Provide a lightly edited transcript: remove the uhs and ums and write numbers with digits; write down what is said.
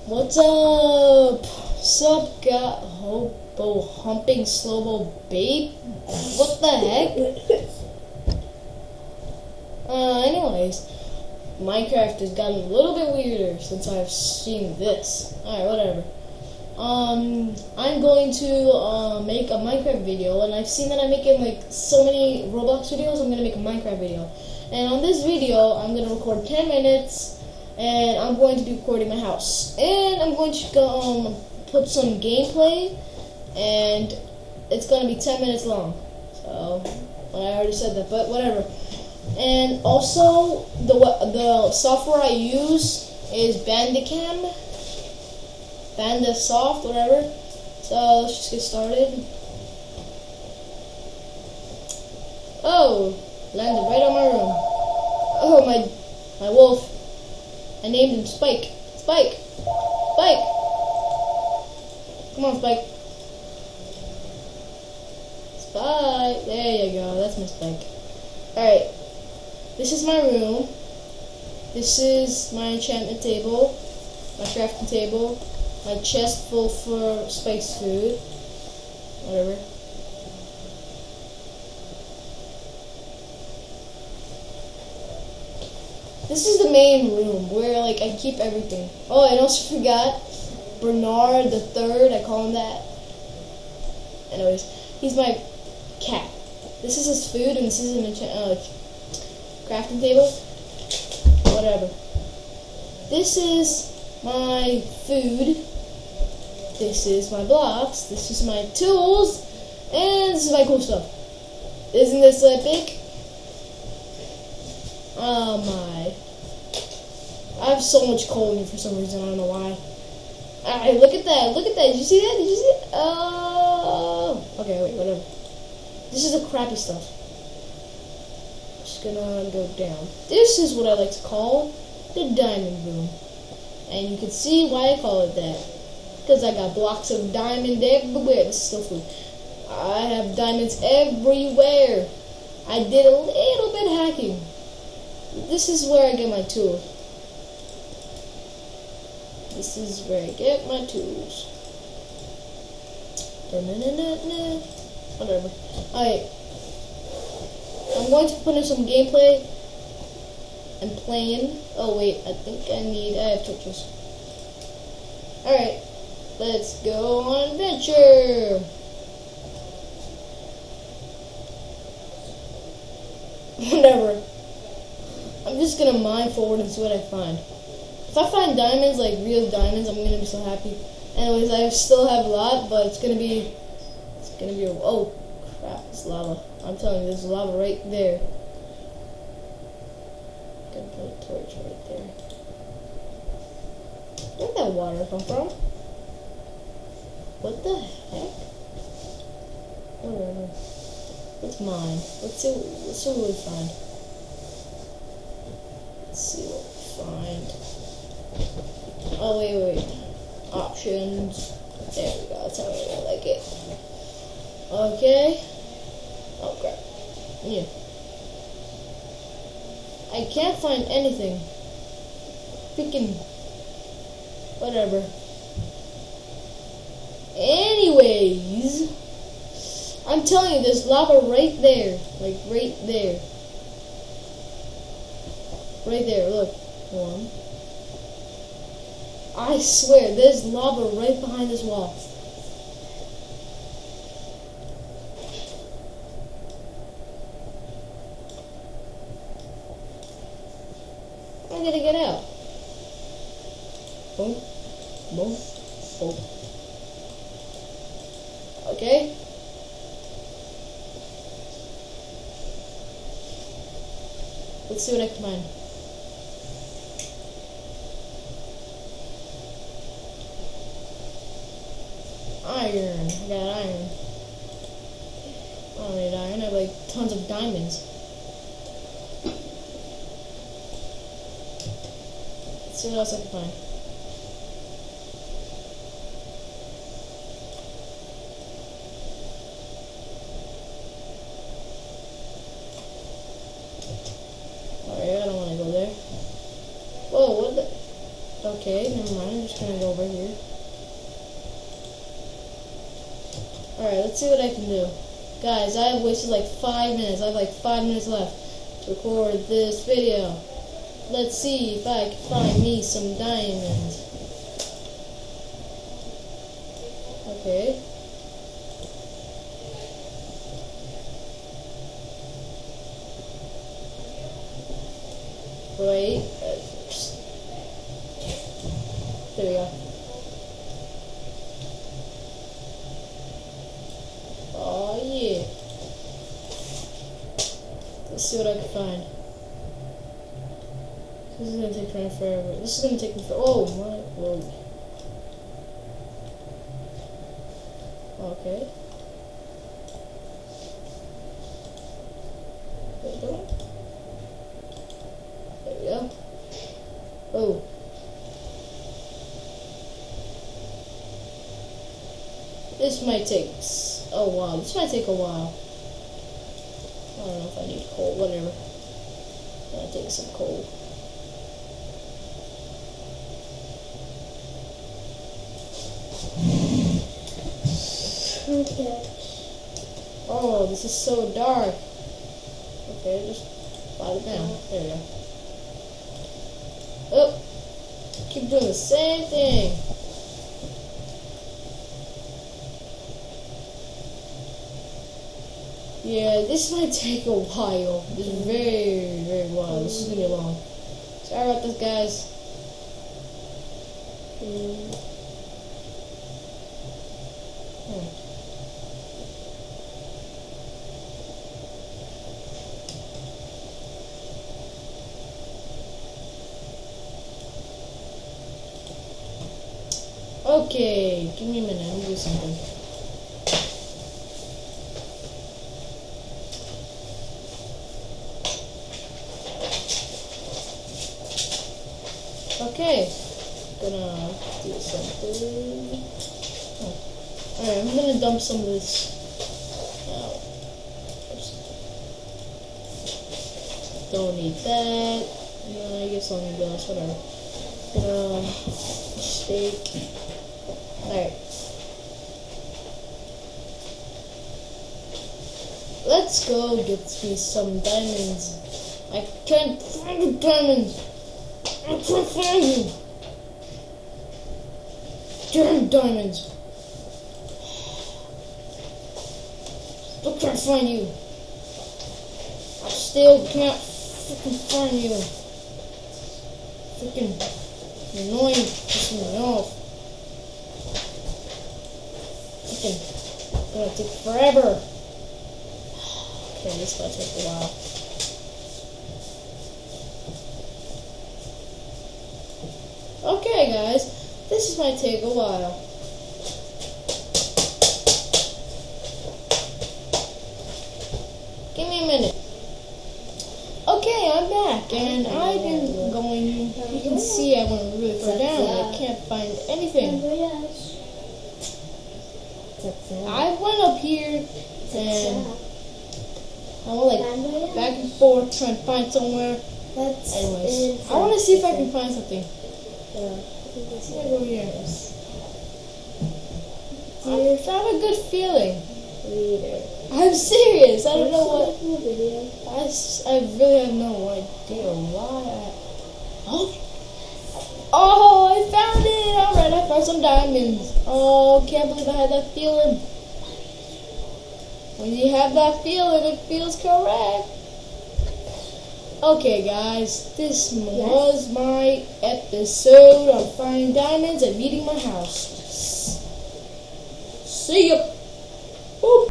What's up? Sup, got hobo humping slowbo babe? What the heck? Anyways, Minecraft has gotten a little bit weirder since I've seen this. Alright, whatever. I'm going to make a Minecraft video, and I've seen that I'm making like so many Roblox videos. I'm gonna make a Minecraft video, and on this video, I'm gonna record 10 minutes. And I'm going to be recording my house. And I'm going to go put some gameplay, and it's going to be 10 minutes long. So, I already said that, but whatever. And also, the software I use is Bandicam. Bandasoft, whatever. So, let's just get started. Oh, landed right on my room. Oh, my wolf. I named him Spike. Spike! Spike! Come on, Spike. Spike! There you go. That's my Spike. Alright. This is my room. This is my enchantment table. My crafting table. My chest full for Spike's food. Whatever. This is the main room where like I keep everything. Oh, I also forgot Bernard the Third. I call him that. Anyways, he's my cat. This is his food, and this is an crafting table. Whatever. This is my food. This is my blocks. This is my tools, and this is my cool stuff. Isn't this epic? Oh my. I have so much coal in me for some reason, I don't know why. Alright, look at that, look at that. Did you see that? Did you see it? Oh. Okay, wait, whatever. This is the crappy stuff. Just gonna go down. This is what I like to call the diamond room. And you can see why I call it that. Because I got blocks of diamond everywhere. This is still food. I have diamonds everywhere. I did a little bit hacking. This is where I get my tools. This is where I get my tools. Whatever. Alright. I'm going to put in some gameplay. I'm playing. Oh wait, I think I have torches. Alright. Let's go on adventure. Whatever. I'm just gonna mine forward and see what I find. If I find diamonds, like real diamonds, I'm gonna be so happy. Anyways, I still have a lot, but it's gonna be, oh crap, it's lava. I'm telling you, there's lava right there. Gonna put a torch right there. Where'd that water come from? What the heck? Whatever. Let's mine. Let's see what we find. Let's see what we find. Oh, wait. Options. There we go. That's how I like it. Okay. Oh, crap. Yeah. I can't find anything. Freaking. Whatever. Anyways. I'm telling you, there's lava right there. Like, right there. Right there, look. One. I swear, there's lava right behind this wall. I'm gonna get out. Boom. Boom. Boom. Okay. Let's see what I can find. Iron. I got iron. I don't need iron. I have like tons of diamonds. Let's see what else I can find. Alright, I don't want to go there. Whoa, what the? Okay, never mind. I'm just gonna go over here. Alright, let's see what I can do. Guys, I have wasted like 5 minutes. I have like 5 minutes left to record this video. Let's see if I can find me some diamonds. Okay. Wait. There we go. Oh yeah. Let's see what I can find. This is gonna take forever. This is gonna take me forever. Oh my lord. Okay. Wait, don't. There we go. Oh. This might take a while. This might take a while. I don't know if I need coal. Whatever. I'm gonna take some coal. Okay. Oh, this is so dark. Okay, just slide it down. There we go. Oh, keep doing the same thing. Yeah, this might take a while. This is very, very while. This is gonna be long. Sorry about this, guys. Okay, give me a minute. I'm gonna do something. Okay, gonna do something. Oh. Alright, I'm gonna dump some of this out. Don't need that. No, I guess I'll need this, whatever. Gonna steak. Alright. Let's go get me some diamonds. I can't find the diamonds. I can't find you. Damn diamonds. Still can't find you. I still can't freaking find you. Freaking annoying, pissing me off. Freaking gonna take forever. Okay, this might take a while. Okay, guys, this might take a while. Give me a minute. Okay, I'm back, and I've been going. You can see I went really far down. I can't find anything. I went up here, and I went like back and forth trying to find somewhere. Anyways, I want to see if I can find something. Let's go over here. I found a good feeling. I'm serious. I don't know what. I really have no idea why. Oh, I found it. Alright, I found some diamonds. Oh, can't believe I had that feeling. When you have that feeling, it feels correct. Okay, guys, this was my episode on finding diamonds and meeting my house. See ya. Boop.